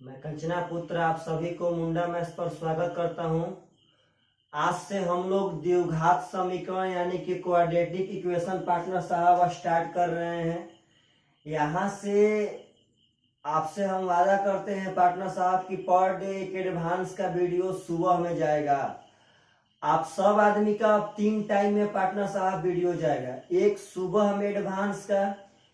मैं कंचना पुत्र आप सभी को मुंडा मैथ्स पर स्वागत करता हूं। आज से हम लोग द्विघात समीकरण यानी कि क्वाड्रेटिक इक्वेशन पार्टनर साहब स्टार्ट कर रहे हैं। यहाँ से आपसे हम वादा करते हैं पार्टनर साहब की पर डे एक एडवांस का वीडियो सुबह में जाएगा। आप सब आदमी का 3 टाइम में पार्टनर साहब वीडियो जाएगा। एक सुबह में एडवांस का,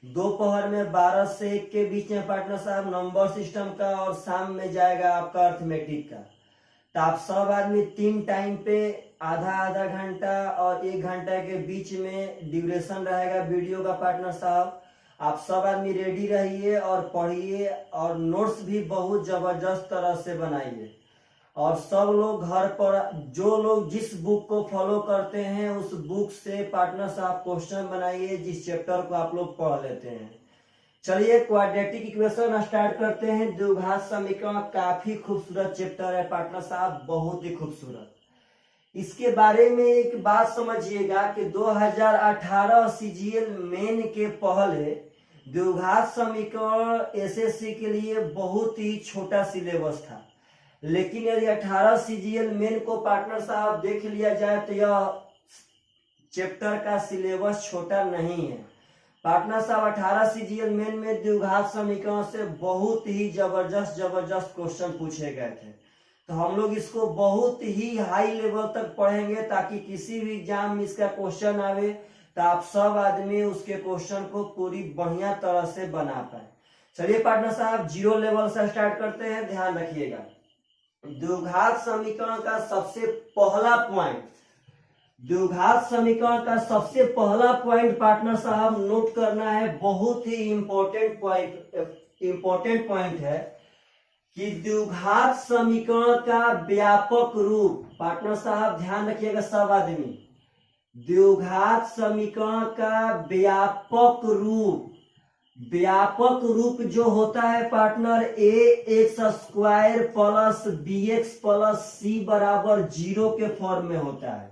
दोपहर में 12 से 1 के बीच में पार्टनर साहब नंबर सिस्टम का, और शाम में जाएगा आपका अर्थमेटिक का। तो आप सब आदमी 3 टाइम पे आधा आधा घंटा और 1 घंटा के बीच में ड्यूरेशन रहेगा वीडियो का पार्टनर साहब। आप सब आदमी रेडी रहिए और पढ़िए, और नोट्स भी बहुत जबरदस्त तरह से बनाइए। और सब लोग घर पर जो लोग जिस बुक को फॉलो करते हैं उस बुक से पार्टनर साहब क्वेश्चन बनाइए जिस चैप्टर को आप लोग पढ़ लेते हैं। चलिए क्वाड्रेटिक इक्वेशन स्टार्ट करते हैं। द्विघात समीकरण काफी खूबसूरत चैप्टर है पार्टनर साहब, बहुत ही खूबसूरत। इसके बारे में एक बात समझिएगा कि 2018 सीजीएल मेन के पहले द्विघात समीकरण एसएससी के लिए बहुत ही छोटा सिलेबस था, लेकिन यदि 18 सीजीएल मेन को पार्टनर साहब देख लिया जाए तो यह चैप्टर का सिलेबस छोटा नहीं है पार्टनर साहब। 18 सीजीएल मेन में द्विघात समीकरण से बहुत ही जबरदस्त क्वेश्चन पूछे गए थे। तो हम लोग इसको बहुत ही हाई लेवल तक पढ़ेंगे ताकि किसी भी एग्जाम में इसका क्वेश्चन आवे तो आप सब आदमी उसके क्वेश्चन को पूरी बढ़िया तरह से बना पाए। चलिए पार्टनर साहब जीरो लेवल से स्टार्ट करते हैं, ध्यान रखिएगा। द्विघात समीकरण का सबसे पहला पॉइंट, द्विघात समीकरण का सबसे पहला पॉइंट पार्टनर साहब नोट करना है, बहुत ही इंपॉर्टेंट पॉइंट है कि द्विघात समीकरण का व्यापक रूप, पार्टनर साहब ध्यान रखिएगा सब आदमी, द्विघात समीकरण का व्यापक रूप जो होता है partner a x square plus b x plus c बराबर 0 के फॉर्म में होता है।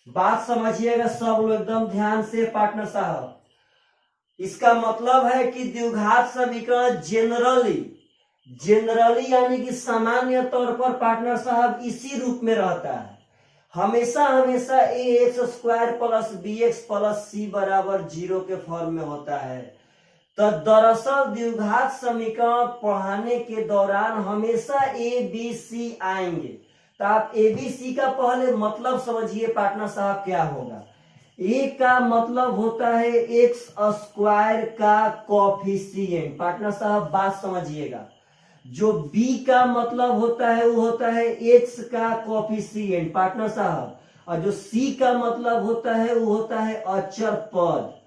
बात समझिएगा सब लोग एकदम ध्यान से पार्टनर साहब। इसका मतलब है कि द्विघात समीकरण जनरली यानी कि सामान्य तौर पर पार्टनर साहब इसी रूप में रहता है, हमेशा a x square plus b x plus c बराबर 0 के फॉर्म में होता है। तो दरअसल द्विघात समीकरण पढ़ाने के दौरान हमेशा ए बी सी आएंगे। तो आप ए बी सी का पहले मतलब समझिए पार्टनर साहब क्या होगा। ए का मतलब होता है एक्स स्क्वायर का कोफिशिएंट, पार्टनर साहब बात समझिएगा। जो बी का मतलब होता है वो होता है एक्स का कोफिशिएंट पार्टनर साहब, और जो सी का मतलब होता है वो होता है अचर पद।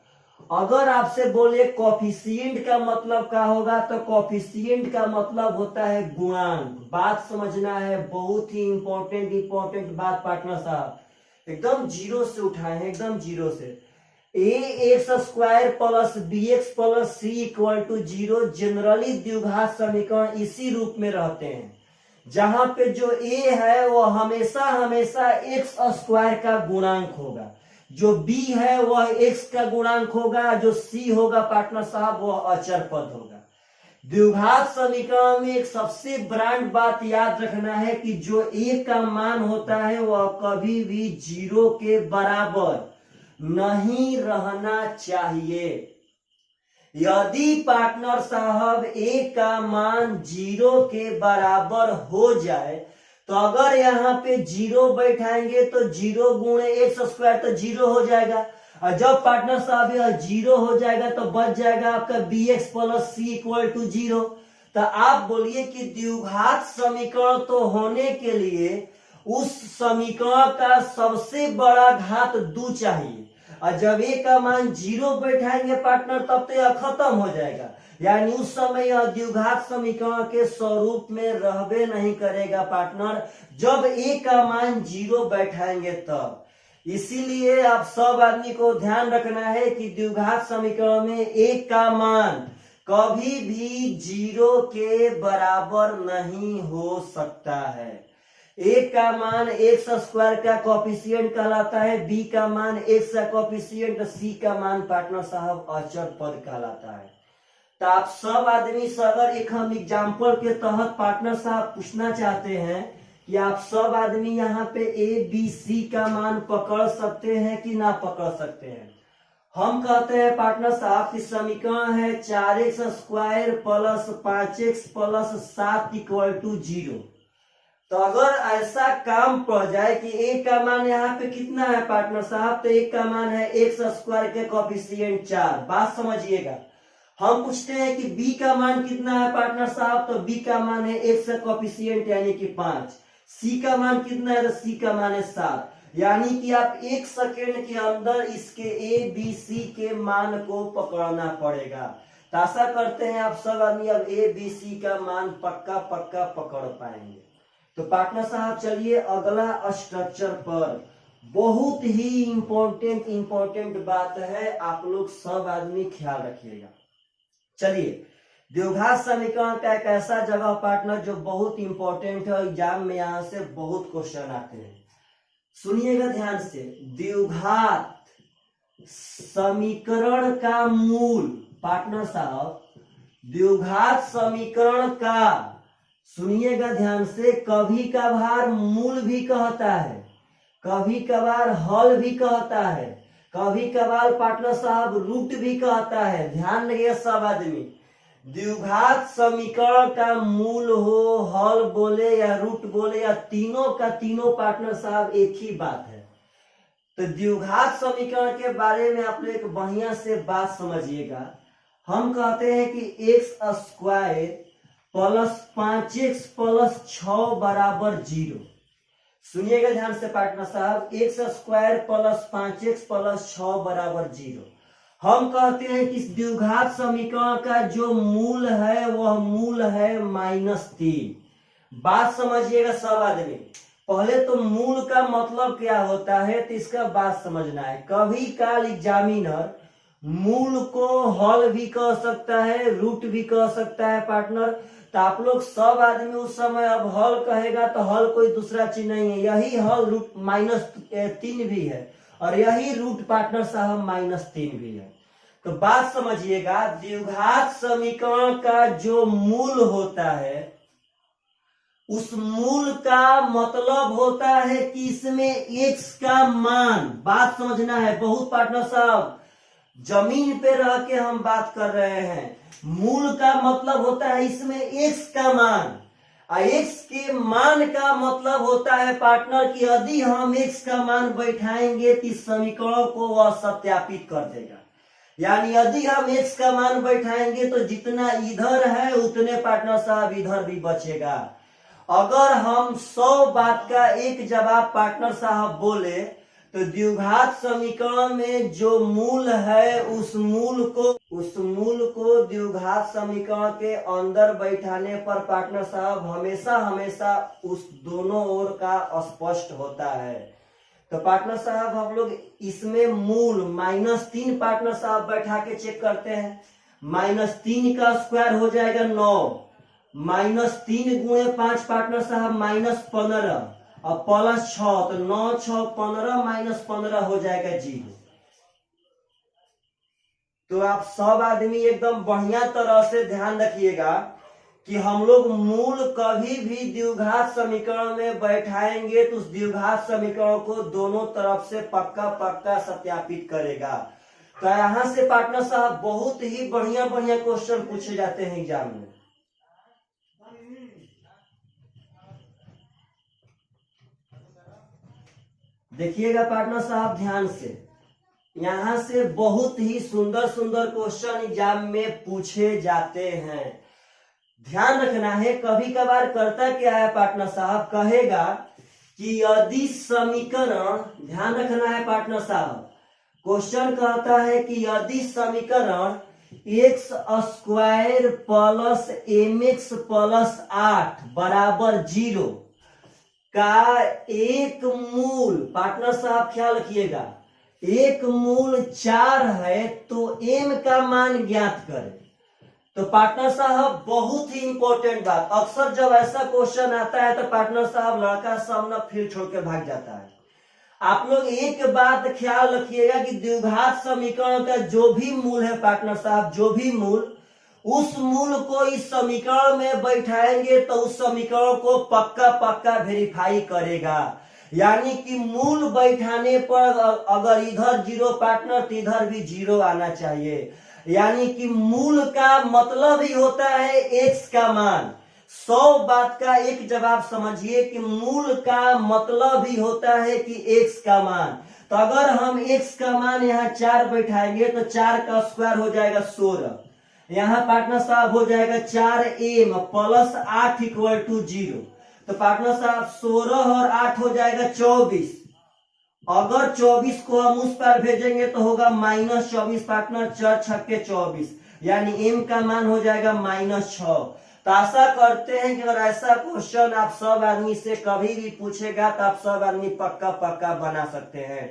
अगर आपसे बोले कोफिशिएंट का मतलब क्या होगा तो कोफिशिएंट का मतलब होता है गुणांक। बात समझना है, बहुत ही इंपॉर्टेंट बात पार्टनर साहब, एकदम जीरो से उठाए हैं, एकदम जीरो से। A x square plus b x plus C equal to 0 generally द्विघात समीकरण इसी रूप में रहते हैं, जहां पे जो ए है वो हमेशा एक्स स्क्वायर का गुणांक होगा, जो बी है वह एक्स का गुणांक होगा, जो सी होगा पार्टनर साहब वह अचर पद होगा। द्विघात समीकरण में एक सबसे ब्रांड बात याद रखना है कि जो ए का मान होता है वह कभी भी 0 के बराबर नहीं रहना चाहिए। यदि पार्टनर साहब ए का मान 0 के बराबर हो जाए तो अगर यहाँ पे 0 बैठाएंगे तो 0 गुणे एक्स स्क्वायर तो 0 हो जाएगा, और जब पार्टनर साहब यह 0 हो जाएगा तो बच जाएगा आपका B x plus C equal to 0। तो आप बोलिए कि द्विघात समीकरण तो होने के लिए उस समीकरण का सबसे बड़ा घात 2 चाहिए, और जब ए का मान 0 बैठाएंगे पार्टनर तब तो यह खत्म हो जाएगा, यानी उस समय यह द्विघात समीकरण के स्वरूप में रहबे नहीं करेगा पार्टनर, जब ए का मान 0 बैठाएंगे तब। इसीलिए आप सब आदमी को ध्यान रखना है कि द्विघात समीकरण में ए का मान कभी भी 0 के बराबर नहीं हो सकता है। ए का मान एक्स स्क्वायर का कोफिशिएंट कहलाता है, बी का मान एक्स का कोफिशिएंट, सी का मान पार्टनर साहब अचर पद कहलाता है। तो आप सब आदमी से अगर एक हम एग्जाम्पल के तहत पार्टनर साहब पूछना चाहते हैं कि आप सब आदमी यहाँ पे ए बी सी का मान पकड़ सकते हैं कि ना पकड़ सकते हैं। हम कहते हैं पार्टनर साहब की समीकरण है 4x² plus 5x plus 7 equal to 0। तो अगर ऐसा काम पड़ जाए कि a का मान यहाँ पे कितना है पार्टनर साहब, तो a का मान है x² के कोफिशिएंट 4। बात समझिएगा। हम पूछते हैं कि b का मान कितना है पार्टनर साहब, तो b का मान है x का कोफिशिएंट यानी कि 5। c का मान कितना है, तो c का मान है 7। यानी कि आप 1 सेकेंड के अंदर इसके a b c के मान को पकड़ना पड़ेगा। तो आशा करते हैं आप सब आदमी अब a b c का मान पक्का पक्का पकड़ पाएंगे। तो पार्टनर साहब चलिए अगला स्ट्रक्चर पर, बहुत ही इंपॉर्टेंट बात है, आप लोग सब आदमी ख्याल रखिएगा। चलिए द्विघात समीकरण का एक ऐसा जगह पार्टनर जो बहुत इंपॉर्टेंट है, एग्जाम में यहां से बहुत क्वेश्चन आते हैं, सुनिएगा ध्यान से। द्विघात समीकरण का मूल पार्टनर साहब, द्विघात समीकरण का, सुनिएगा ध्यान से, कभी कभार मूल भी कहता है, कभी कभार हल भी कहता है, कभी कभार पार्टनर साहब रूट भी कहता है। ध्यान रखिए सब आदमी, द्विघात समीकरण का मूल हो, हल बोले या रूट बोले या तीनों का तीनों पार्टनर साहब एक ही बात है। तो द्विघात समीकरण के बारे में आप लोग एक बढ़िया से बात समझिएगा। हम कहते हैं कि x² प्लस 5x प्लस 6 बराबर 0। सुनिएगा ध्यान से पार्टनर साहब, x² प्लस 5x प्लस 6 बराबर 0। हम कहते हैं कि द्विघात समीकरण का जो मूल है वह मूल है -3। बात समझिएगा सब आदमी। पहले तो मूल का मतलब क्या होता है तो इसका बात समझना है। कभी काल एग्जामिनर मूल को हल भी कह सकता है, रूट भी कह सकता है पार्टनर। तो आप लोग सब आदमी उस समय अब हल कहेगा तो हल कोई दूसरा चीज नहीं है, यही हल रूट -3 भी है और यही रूट पार्टनर साहब -3 भी है। तो बात समझिएगा, द्विघात समीकरण का जो मूल होता है उस मूल का मतलब होता है कि इसमें x का मान, बात समझना है बहुत पार्टनर साहब, जमीन पे रह के हम बात कर रहे हैं। मूल का मतलब होता है इसमें x का मान, और x के मान का मतलब होता है पार्टनर कि यदि हम x का मान बैठाएंगे तो इस समीकरण को वह सत्यापित कर देगा। यानी यदि हम x का मान बैठाएंगे तो जितना इधर है उतने पार्टनर साहब इधर भी बचेगा। अगर हम 100 बात का एक जवाब पार्टनर साहब बोले तो द्विघात समीकरण में जो मूल है उस मूल को द्विघात समीकरण के अंदर बैठाने पर पार्टनर साहब हमेशा उस दोनों ओर का स्पष्ट होता है। तो पार्टनर साहब हम लोग इसमें मूल -3 पार्टनर साहब बैठा के चेक करते हैं। -3 का स्क्वायर हो जाएगा 9, -3 गुणे 5 पार्टनर साहब -15 और प्लस 6, तो 9 6 15 -15 हो जाएगा 0। तो आप सब आदमी एकदम बढ़िया तरह से ध्यान रखिएगा कि हम लोग मूल कभी भी द्विघात समीकरण में बैठाएंगे तो उस द्विघात समीकरण को दोनों तरफ से पक्का पक्का सत्यापित करेगा। तो यहां से पार्टनर साहब बहुत ही बढ़िया क्वेश्चन पूछे जाते हैं एग्जाम में। देखिएगा पार्टनर साहब ध्यान से, यहां से बहुत ही सुंदर क्वेश्चन एग्जाम में पूछे जाते हैं। ध्यान रखना है, कभी कभार करता क्या है पार्टनर साहब, कहेगा कि यदि समीकरण, ध्यान रखना है पार्टनर साहब, क्वेश्चन कहता है कि यदि समीकरण x² प्लस mx प्लस 8 बराबर 0 का एक मूल, पार्टनर साहब ख्याल रखिएगा, एक मूल 4 है तो m का मान ज्ञात करें। तो पार्टनर साहब बहुत ही इंपॉर्टेंट बात, अक्सर जब ऐसा क्वेश्चन आता है तो पार्टनर साहब लड़का सब ना फील्ड छोड़ के भाग जाता है। आप लोग एक बात ख्याल रखिएगा कि द्विघात समीकरण का जो भी मूल है पार्टनर साहब, जो भी मूल, उस मूल को इस समीकरण में बैठाएंगे तो उस समीकरण को पक्का पक्का वेरीफाई करेगा। यानी कि मूल बैठाने पर अगर इधर जीरो पार्टनर तो इधर भी जीरो आना चाहिए। यानी कि मूल का मतलब ही होता है एक्स का मान। 100 बात का एक जवाब समझिए कि मूल का मतलब ही होता है कि एक्स का मान। तो अगर हम एक्स का मान यहाँ 4 बैठाएंगे तो 4 का स्क्वायर हो जाएगा 16। यहाँ पार्टनर साहब हो जाएगा 4m प्लस 8 इक्वल टू 0। तो पार्टनर साहब 16 और 8 हो जाएगा 24। अगर 24 को हम उस पर भेजेंगे तो होगा -24 पार्टनर, 4 छक्के 24, यानी m का मान हो जाएगा -6। तो आशा करते हैं कि अगर ऐसा क्वेश्चन आप सब आदमी से कभी भी पूछेगा तो आप सब आदमी पक्का पक्का बना सकते हैं।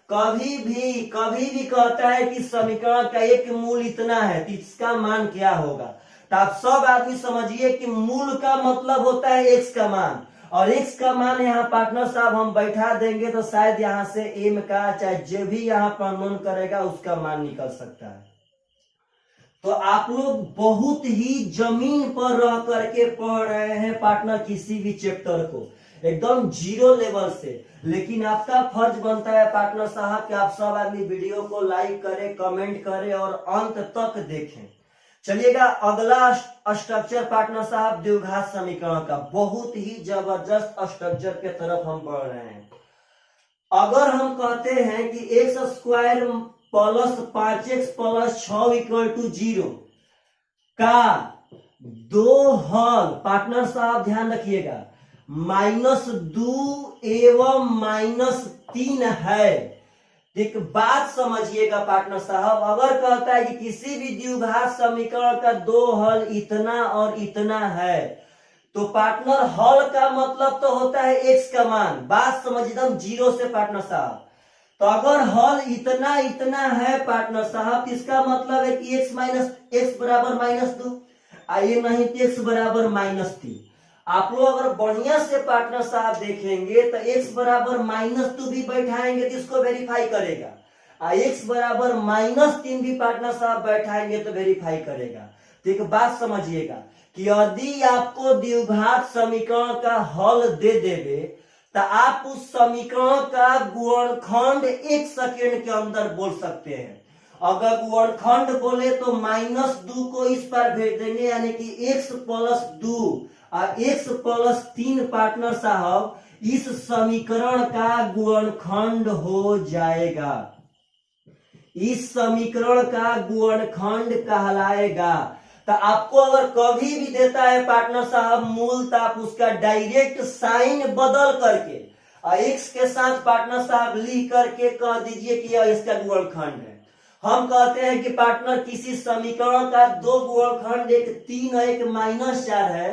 कभी भी कहता है कि समीकरण का एक मूल इतना है तो इसका मान क्या होगा। तो आप सब आदमी समझिए कि मूल का मतलब होता है एक्स का मान, और एक्स का मान यहाँ पार्टनर साहब हम बैठा देंगे तो शायद यहाँ से एम का चाहे जो भी यहाँ पर नोन करेगा उसका मान निकल सकता है। तो आप लोग बहुत ही जमीन पर रह करके पढ़ रहे हैं पार्टनर किसी भी चैप्टर को एकदम जीरो लेवल से, लेकिन आपका फर्ज बनता है पार्टनर साहब कि आप सब आदमी वीडियो को लाइक करें, कमेंट करें और अंत तक देखें। चलिएगा अगला स्ट्रक्चर पार्टनर साहब द्विघात समीकरण का, बहुत ही जबरदस्त स्ट्रक्चर के तरफ हम बढ़ रहे हैं। अगर हम कहते हैं कि X square plus 5x plus 6 equal to 0 का दो हल, पार्टनर साहब ध्यान रखिएगा -2 एवं -3 है। एक बात समझिएगा पार्टनर साहब, अगर कहता है कि किसी भी द्विघात समीकरण का दो हल इतना और इतना है तो पार्टनर हल का मतलब तो होता है एक्स का मान। बात समझ एकदम जीरो से पार्टनर साहब। तो अगर हल इतना इतना है पार्टनर साहब तो इसका मतलब है कि x बराबर -2, आइए नहीं तो x बराबर -3। आप लोग अगर बढ़िया से पार्टनर साहब देखेंगे तो x बराबर -2 भी बैठाएंगे तो इसको वेरीफाई करेगा, x बराबर -3 भी पार्टनर साहब बैठाएंगे तो वेरीफाई करेगा। तो एक बात समझिएगा कि यदि आपको द्विघात समीकरण का हल दे देवे तो आप उस समीकरण का गुणनखंड 1 सेकेंड के अंदर बोल सकते हैं। अगर गुणनखंड बोले तो -2 को इस पर भेज देंगे, यानी कि x प्लस 2 और x प्लस 3 पार्टनर साहब इस समीकरण का गुणनखंड हो जाएगा। इस समीकरण का गुणनखंड कहलाएगा। तो आपको अगर कभी भी देता है पार्टनर साहब मूल तो आप उसका डायरेक्ट साइन बदल करके और x के साथ पार्टनर साहब लिख करके कह दीजिए कि यह इसका गुणनखंड है। हम कहते हैं कि पार्टनर किसी समीकरण का दो गुणनखंड एक 3 और एक -4 है,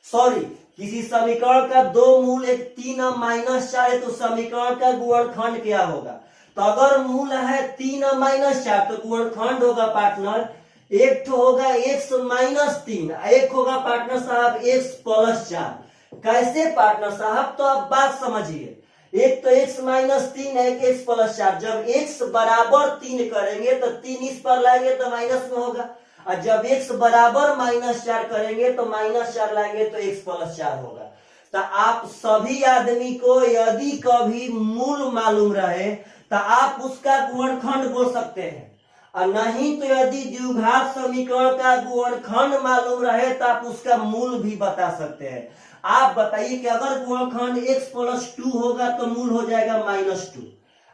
सॉरी किसी समीकरण का दो मूल एक 3 और -4 है तो समीकरण का गुणनखंड क्या होगा। तो अगर मूल है 3 और -4 तो गुणनखंड होगा पार्टनर एक तो होगा x -3, एक होगा पार्टनर साहब x प्लस 4। कैसे पार्टनर साहब, तो आप बात समझिए, एक तो x -3 है, एक x प्लस 4। जब x बराबर 3 करेंगे तो 3 इस पर लाएंगे तो माइनस में होगा, और जब x बराबर -4 करेंगे तो -4 लाएंगे तो x प्लस 4 होगा। तो आप सभी आदमी को यदि कभी मूल मालूम रहे तो आप उसका गुणनखंड बोल सकते हैं, और नहीं तो यदि द्विघात समीकरण का गुणनखंड मालूम रहे तो आप उसका मूल भी बता सकते हैं। आप बताइए कि अगर गुणनखंड x प्लस 2 होगा तो मूल हो जाएगा -2,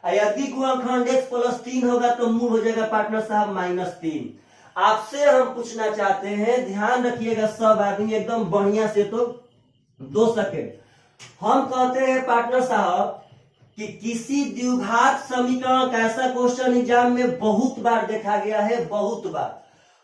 और यदि गुणनखंड x प्लस 3 होगा तो मूल हो जाएगा पार्टनर साहब -3। आपसे हम पूछना चाहते हैं, ध्यान रखिएगा सब आदमी एकदम बढ़िया से, तो 2 सेकेंड। हम कहते हैं पार्टनर साहब कि किसी द्विघात समीकरण का ऐसा क्वेश्चन एग्जाम में बहुत बार देखा गया है, बहुत बार।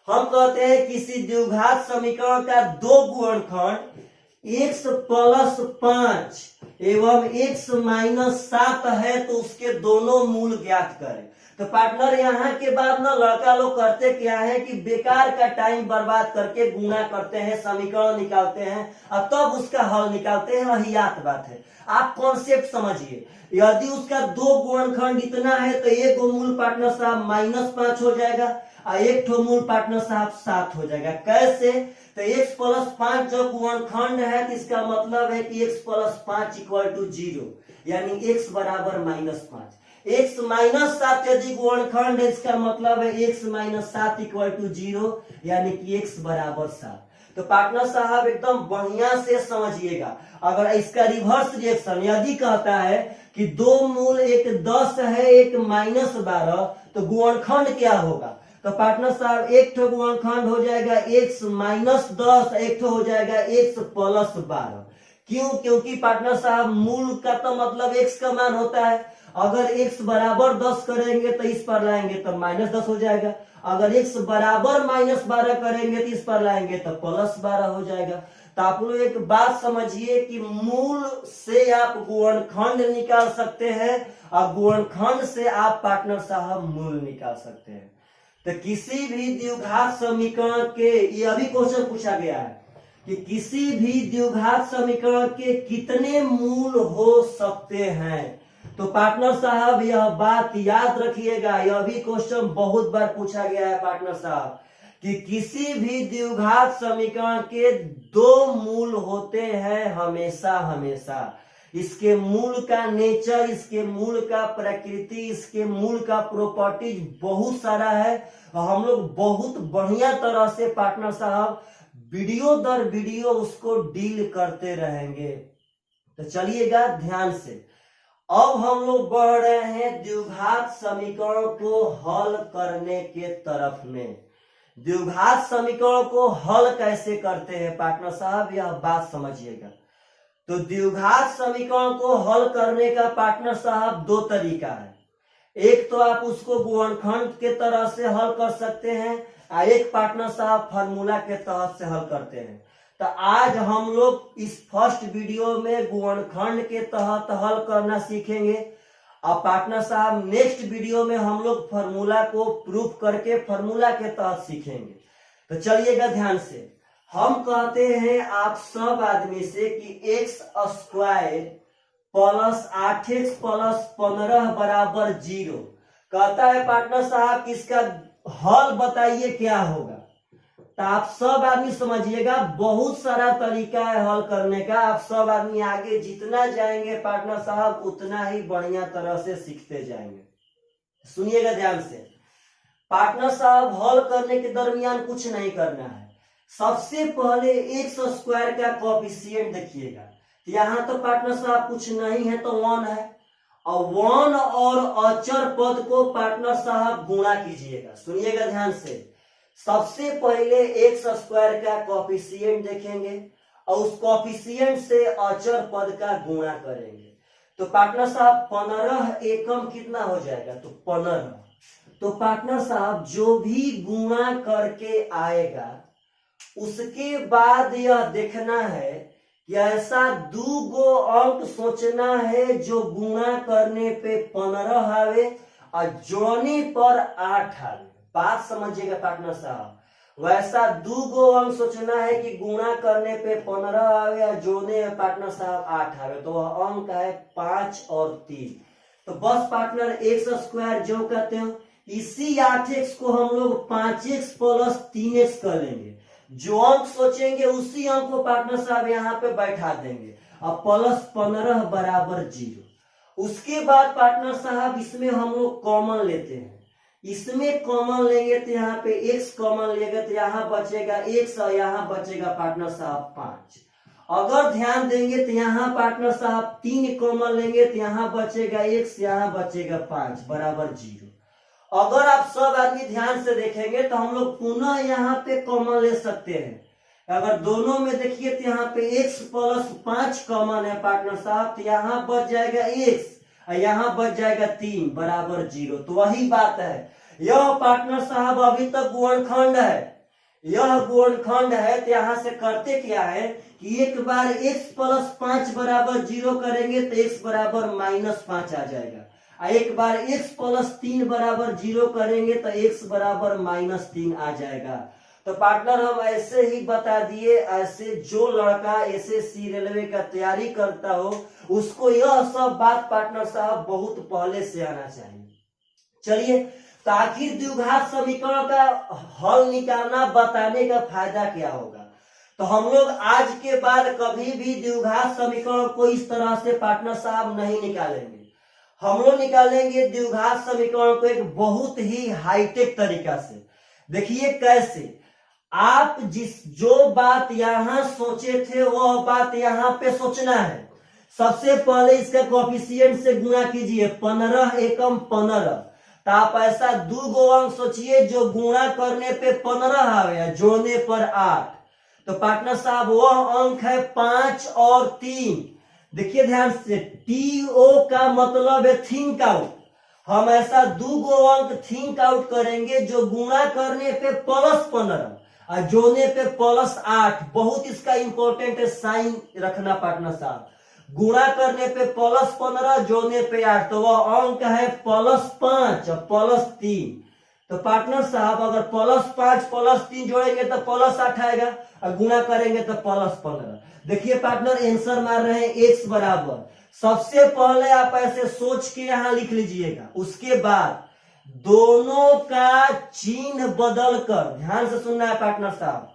हम कहते हैं किसी द्विघात समीकरण का दो गुणनखंड x प्लस 5 एवं x -7 है तो उसके दोनों मूल ज्ञात करें। तो पार्टनर यहाँ के बाद ना लड़का लोग करते क्या है कि बेकार का टाइम बर्बाद करके गुणा करते हैं, समीकरण निकालते हैं और तब उसका हल निकालते हैं। वाहियात बात है, आप कॉन्सेप्ट समझिए। यदि उसका दो गुणनखंड इतना है तो एक मूल पार्टनर साहब -5 हो जाएगा, और एक ठो मूल पार्टनर साहब 7 हो जाएगा। कैसे? तो x प्लस 5 जब गुणनखंड है तो इसका मतलब है कि x प्लस 5 इक्वल टू 0, यानी x बराबर -5। x माइनस 7 यदि गुणनखंड है इसका मतलब है x माइनस 7 इक्वल टू 0, यानी कि x बराबर 7। तो पार्टनर साहब एकदम बढ़िया से समझिएगा। अगर इसका रिवर्स रिएक्शन यदि कहता है कि दो मूल, एक 10 है एक -12, तो गुणनखंड क्या होगा? तो पार्टनर साहब एक ठो गुणनखंड हो जाएगा x माइनस 10, एक ठो हो जाएगा x प्लस 12। क्यों? क्योंकि पार्टनर साहब मूल का तो मतलब x का मान होता है। अगर x बराबर 10 करेंगे तो इस पर लाएंगे तो -10 हो जाएगा। अगर x बराबर -12 करेंगे तो इस पर लाएंगे तो +12 हो जाएगा। तो आप लोग एक बात समझिए कि मूल से आप गुणनखंड निकाल सकते हैं और गुणनखंड से आप पार्टनर साहब मूल निकाल सकते हैं। तो किसी भी द्विघात समीकरण के, ये अभी क्वेश्चन पूछा गया है कि किसी भी द्विघात समीकरण के कितने मूल हो सकते हैं। तो पार्टनर साहब यह बात याद रखिएगा, यह भी क्वेश्चन बहुत बार पूछा गया है पार्टनर साहब कि किसी भी द्विघात समीकरण के 2 मूल होते हैं हमेशा हमेशा। इसके मूल का नेचर, इसके मूल का प्रकृति, इसके मूल का प्रॉपर्टीज बहुत सारा है और हम लोग बहुत बढ़िया तरह से पार्टनर साहब वीडियो दर वीडियो उसको डील करते रहेंगे। तो चलिएगा ध्यान से। अब हम लोग बढ़ रहे हैं द्विघात समीकरण को हल करने के तरफ में। द्विघात समीकरण को हल कैसे करते हैं पार्टनर साहब, यह बात समझिएगा। तो द्विघात समीकरण को हल करने का पार्टनर साहब 2 तरीका है। एक तो आप उसको गुणनखंड के तरह से हल कर सकते हैं और एक पार्टनर साहब फार्मूला के तहत से हल करते हैं। तो आज हम लोग इस फर्स्ट वीडियो में गुणनखंड के तहत हल करना सीखेंगे और पार्टनर साहब नेक्स्ट वीडियो में हम लोग फार्मूला को प्रूफ करके फार्मूला के तहत सीखेंगे। तो चलिएगा ध्यान से। हम कहते हैं आप सब आदमी से कि x² प्लस 8x प्लस 15 बराबर 0। कहता है पार्टनर साहब इसका हल बताइए क्या होगा। तो आप सब आदमी समझिएगा, बहुत सारा तरीका है हल करने का। आप सब आदमी आगे जितना जाएंगे पार्टनर साहब उतना ही बढ़िया तरह से सीखते जाएंगे। सुनिएगा ध्यान से। पार्टनर साहब हल करने के दरमियान कुछ नहीं करना है। सबसे पहले x² का कोएफिशिएंट देखिएगा। यहाँ तो पार्टनर साहब कुछ नहीं है तो 1 है और 1 और अचर पद को पार्टनर साहब गुणा कीजिएगा। सुनिएगा ध्यान से। सबसे पहले x² का कोएफिशिएंट देखेंगे और उस कोएफिशिएंट से अचर पद का गुणा करेंगे। तो पार्टनर साहब 15 एकम कितना हो जाएगा? तो 15। तो पार्टनर साहब जो भी गुणा करके आएगा उसके बाद यह देखना है कि ऐसा 2 अंक सोचना है जो गुणा करने पे 15 आवे और जोड़ने पर 8 आवे। बात समझिएगा पार्टनर साहब। वैसा 2 अंक सोचना है कि गुणा करने पे 15 आवे और जोड़ने में पार्टनर साहब 8 आवे। तो वह अंक है 5 और 3। तो बस पार्टनर x² जो कहते हैं, इसी 8x को हम लोग 5x प्लस 3x कर लेंगे। जो अंक सोचेंगे उसी अंक को पार्टनर साहब यहाँ पे बैठा देंगे और प्लस 15 बराबर 0। उसके बाद पार्टनर साहब इसमें हम लोग कॉमन लेते हैं। इसमें कॉमन लेंगे तो यहाँ पे x कॉमन लेंगे तो यहाँ बचेगा x और यहाँ बचेगा पार्टनर साहब 5। अगर ध्यान देंगे तो यहाँ पार्टनर साहब 3 कॉमन लेंगे तो यहाँ बचेगा x, यहाँ बचेगा 5 बराबर 0। अगर आप सब आदमी ध्यान से देखेंगे तो हम लोग पुनः यहाँ पे कॉमन ले सकते हैं। अगर दोनों में देखिए तो यहाँ पे x प्लस 5 कॉमन है पार्टनर साहब, तो यहाँ बच जाएगा x और यहाँ बच जाएगा 3 बराबर 0। तो वही बात है। यह पार्टनर साहब अभी तक गुणनखंड है, यह गुणनखंड है। तो यहाँ से करते क्या है कि एक बार x प्लस 5 बराबर 0 करेंगे तो x बराबर -5 आ जाएगा। एक बार x प्लस 3 बराबर 0 करेंगे तो x बराबर -3 आ जाएगा। तो पार्टनर हम ऐसे ही बता दिए। ऐसे जो लड़का SSC रेलवे का तैयारी करता हो उसको यह सब बात पार्टनर साहब बहुत पहले से आना चाहिए। चलिए तो आखिर द्विघात समीकरण का हल निकालना बताने का फायदा क्या होगा। तो हम लोग आज के बाद कभी भी द्विघात समीकरण को इस तरह से पार्टनर साहब नहीं निकालेंगे। हम लोग निकालेंगे द्विघात समीकरण को एक बहुत ही हाईटेक तरीका से। देखिए कैसे, आप जो बात यहां सोचे थे वह बात यहां पे सोचना है। सबसे पहले इसका कोएफिशिएंट से गुणा कीजिए, 15 एकम 15। तो आप ऐसा 2 अंक सोचिए जो गुणा करने पे 15 आवे, जोड़ने पर 8। तो पार्टनर साहब वह अंक है 5 और 3। देखिए ध्यान से, TO का मतलब है थिंक आउट। हम ऐसा 2 अंक थिंक आउट करेंगे जो गुणा करने पे +15 और जोड़ने पे +8। बहुत इसका इंपॉर्टेंट है, साइन रखना पार्टनर साहब। गुणा करने पे +15, जोड़ने पे 8, तो वह अंक है +5 और +3। तो पार्टनर साहब अगर +5 +3 जोड़ेंगे तो +8 आएगा और गुणा करेंगे तो +15। देखिए पार्टनर आंसर मार रहे हैं x बराबर। सबसे पहले आप ऐसे सोच के यहां लिख लीजिएगा, उसके बाद दोनों का चिन्ह बदल कर, ध्यान से सुनना है पार्टनर साहब,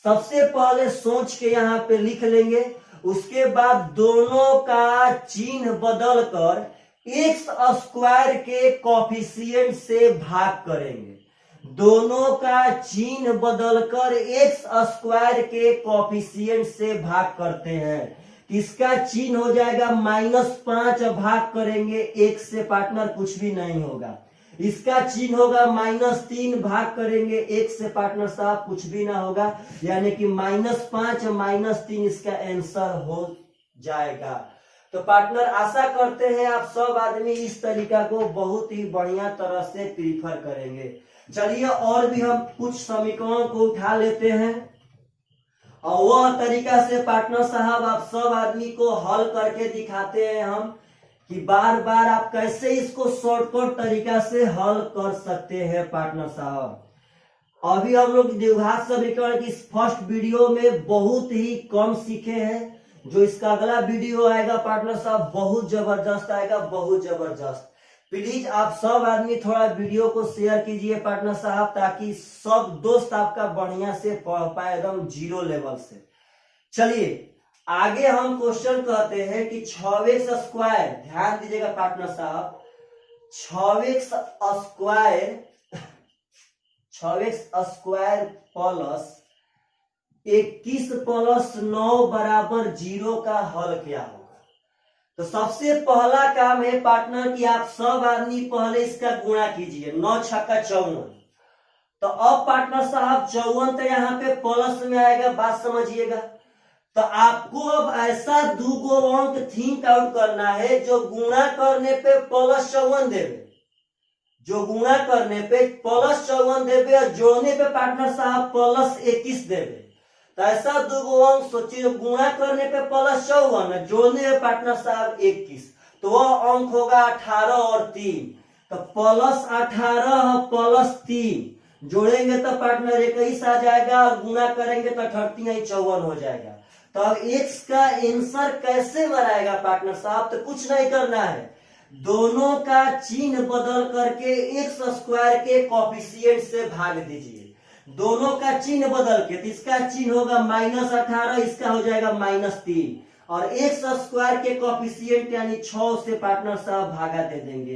सबसे पहले सोच के यहां पे लिख लेंगे, उसके बाद दोनों का चिन्ह बदल कर x² के कोएफिशिएंट से भाग करेंगे। दोनों का चिन्ह बदलकर x² के कोएफिशिएंट से भाग करते हैं। इसका चिन्ह हो जाएगा -5, भाग करेंगे 1 से, पार्टनर कुछ भी नहीं होगा। इसका चिन्ह होगा -3, भाग करेंगे 1 से, पार्टनर साहब कुछ भी ना होगा। यानी कि -5 -3 इसका आंसर हो जाएगा। तो पार्टनर आशा करते हैं आप सब आदमी इस तरीका को बहुत ही बढ़िया तरह से प्रीफर करेंगे। चलिए और भी हम कुछ समीकरणों को उठा लेते हैं और वह तरीका से पार्टनर साहब आप सब आदमी को हल करके दिखाते हैं हम, कि बार बार आप कैसे इसको शॉर्टकट तरीका से हल कर सकते हैं पार्टनर साहब। अभी हम लोग द्विघात समीकरण की फर्स्ट वीडियो में बहुत ही कम सीखे हैं। जो इसका अगला वीडियो आएगा पार्टनर साहब बहुत जबरदस्त आएगा, बहुत जबरदस्त। प्लीज आप सब आदमी थोड़ा वीडियो को शेयर कीजिए पार्टनर साहब, ताकि सब दोस्त आपका बढ़िया से पढ़ पाए एकदम 0 लेवल से। चलिए आगे हम क्वेश्चन कहते हैं कि 6x², ध्यान दीजिएगा पार्टनर साहब, 6x² प्लस 21 प्लस 9 बराबर 0 का हल क्या होगा। तो सबसे पहला काम है पार्टनर कि आप सब आदमी पहले इसका गुणा कीजिए, 9 छक्का 54। तो अब पार्टनर साहब 54 तो यहाँ पे प्लस में आएगा, बात समझिएगा। तो आपको अब ऐसा 2 अंक थिंक आउट करना है जो गुणा करने पे +54 देवे, जो गुणा करने पे +54 देवे और जोड़ने पे पार्टनर साहब +21 देवे। तो ऐसा 2 अंक सोचिए, गुणा करने पे +54, जोड़ने पे पार्टनर साहब 21, तो वह अंक होगा 18 और 3। तो +18 +3 जोड़ेंगे तो पार्टनर 21 आ जाएगा और गुणा करेंगे तो 38 54 हो जाएगा। तो अब x का आंसर कैसे बनाएगा पार्टनर साहब, तो कुछ नहीं करना है, दोनों का चिन्ह बदल करके x² के कोएफिशिएंट से भाग दीजिए। दोनों का चिन्ह बदल के, तो इसका चिन्ह होगा -18, इसका हो जाएगा -3 और x² के कोएफिशिएंट यानी 6 से पार्टनर साहब भागा दे देंगे।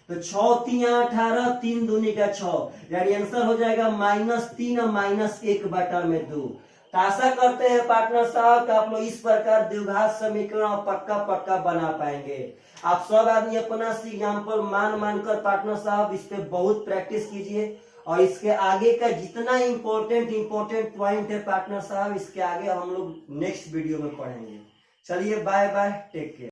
तो 6 3 18, 3 दूनी का 6, यानी आंसर हो जाएगा -3 और -1/2। तो आशा करते हैं पार्टनर साहब कि आप लोग इस प्रकार द्विघात समीकरण पक्का बना पाएंगे। आप सब आदमी अपना एग्जाम्पल मानकर पार्टनर साहब इस पे बहुत प्रैक्टिस कीजिए और इसके आगे का जितना इंपॉर्टेंट पॉइंट है पार्टनर साहब, इसके आगे हम लोग नेक्स्ट वीडियो में पढ़ेंगे। चलिए बाय बाय, टेक केयर।